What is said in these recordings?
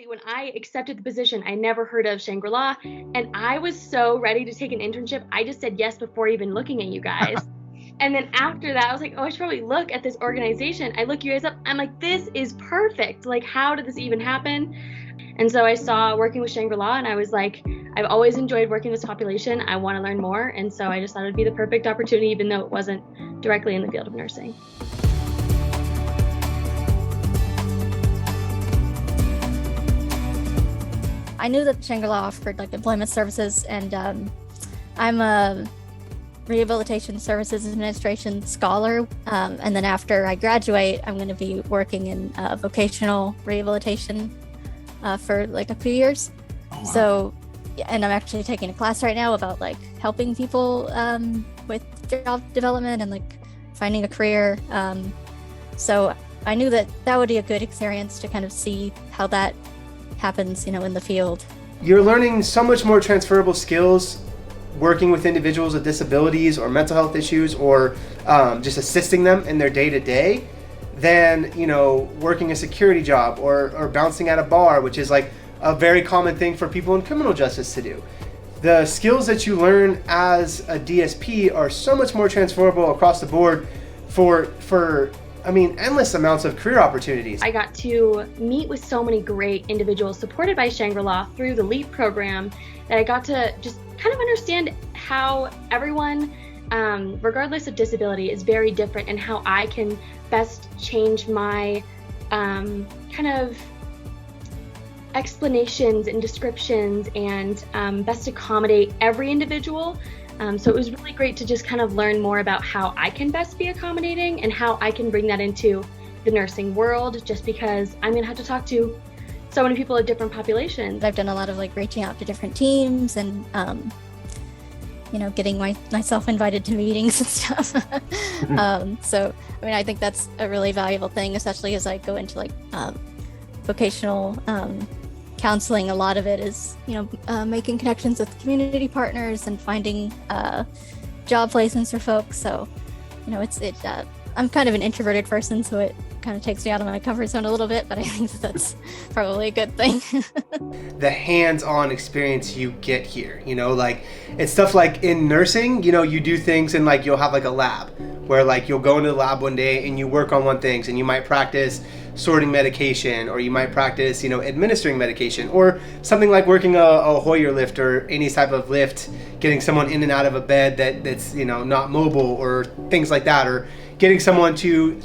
When I accepted the position, I never heard of Shangri-La, and I was so ready to take an internship. I just said yes before even looking at you guys. And then after that, I was like, oh, I should probably look at this organization. I look you guys up. I'm like, this is perfect. Like, how did this even happen? And so I saw working with Shangri-La, and I was like, I've always enjoyed working with this population. I want to learn more. And so I just thought it'd be the perfect opportunity, even though it wasn't directly in the field of nursing. I knew that Shangri-La offered like employment services, and I'm a rehabilitation services administration scholar. And then after I graduate, I'm going to be working in vocational rehabilitation for like a few years. Oh, wow. So, and I'm actually taking a class right now about like helping people with job development and like finding a career. So I knew that that would be a good experience to kind of see how that happens, in the field. You're learning so much more transferable skills working with individuals with disabilities or mental health issues, or just assisting them in their day-to-day than, working a security job or bouncing at a bar, which is like a very common thing for people in criminal justice to do. The skills that you learn as a DSP are so much more transferable across the board for endless amounts of career opportunities. I got to meet with so many great individuals supported by Shangri-La through the LEAP program that I got to just kind of understand how everyone, regardless of disability, is very different, and how I can best change my kind of explanations and descriptions and best accommodate every individual. So it was really great to just kind of learn more about how I can best be accommodating and how I can bring that into the nursing world, just because I'm going to have to talk to so many people of different populations. I've done a lot of like reaching out to different teams and, getting myself invited to meetings and stuff. So, I think that's a really valuable thing, especially as I go into like vocational counseling. A lot of it is, making connections with community partners and finding job placements for folks. So, I'm kind of an introverted person, so it kind of takes me out of my comfort zone a little bit, but I think that's probably a good thing. The hands-on experience you get here, like it's stuff like in nursing, you do things and like you'll have like a lab where like you'll go into the lab one day and you work on one thing, and you might practice sorting medication, or you might practice, administering medication, or something like working a Hoyer lift or any type of lift, getting someone in and out of a bed that's not mobile, or things like that, or getting someone to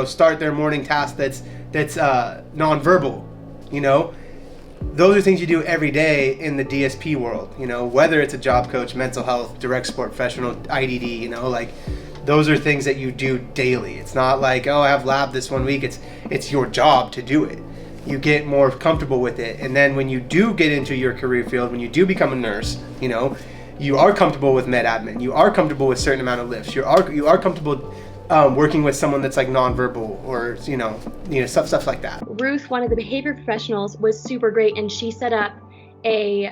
start their morning task that's nonverbal. Those are things you do every day in the DSP world. Whether it's a job coach, mental health, direct support professional, IDD. Those are things that you do daily. It's not like, oh, I have lab this one week. It's your job to do it. You get more comfortable with it. And then when you do get into your career field, when you do become a nurse, you are comfortable with med admin. You are comfortable with a certain amount of lifts. You are comfortable working with someone that's like nonverbal, or stuff like that. Ruth, one of the behavior professionals, was super great, and she set up a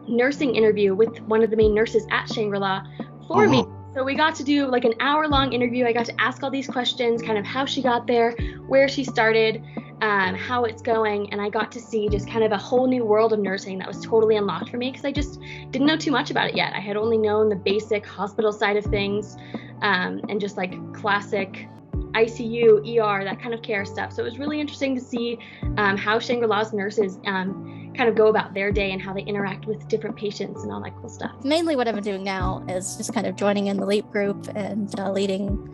nursing interview with one of the main nurses at Shangri-La for me. So we got to do like an hour-long interview. I got to ask all these questions, kind of how she got there, where she started, how it's going, and I got to see just kind of a whole new world of nursing that was totally unlocked for me, because I just didn't know too much about it yet. I had only known the basic hospital side of things, and just like classic ICU, ER, that kind of care stuff. So it was really interesting to see how Shangri-La's nurses kind of go about their day and how they interact with different patients and all that cool stuff. Mainly what I'm doing now is just kind of joining in the LEAP group and leading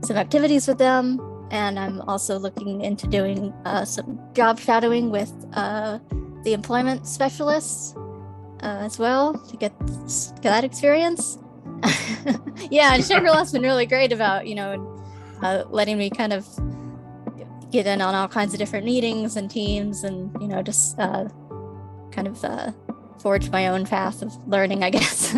some activities with them. And I'm also looking into doing some job shadowing with the employment specialists as well to get that experience. Yeah, and Shangri-La's been really great about, letting me kind of get in on all kinds of different meetings and teams, and, just kind of forge my own path of learning, I guess.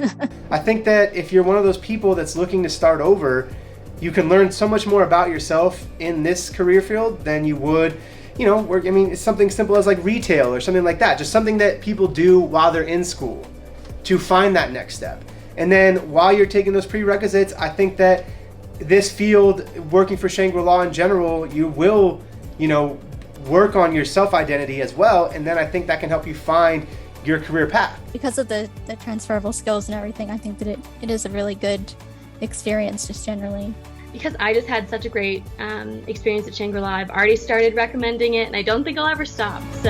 I think that if you're one of those people that's looking to start over, you can learn so much more about yourself in this career field than you would, work. It's something simple as like retail or something like that. Just something that people do while they're in school to find that next step. And then while you're taking those prerequisites, I think that this field, working for Shangri-La in general, you will, work on your self-identity as well, and then I think that can help you find your career path. Because of the transferable skills and everything, I think that it is a really good experience just generally. Because I just had such a great experience at Shangri-La, I've already started recommending it, and I don't think I'll ever stop. So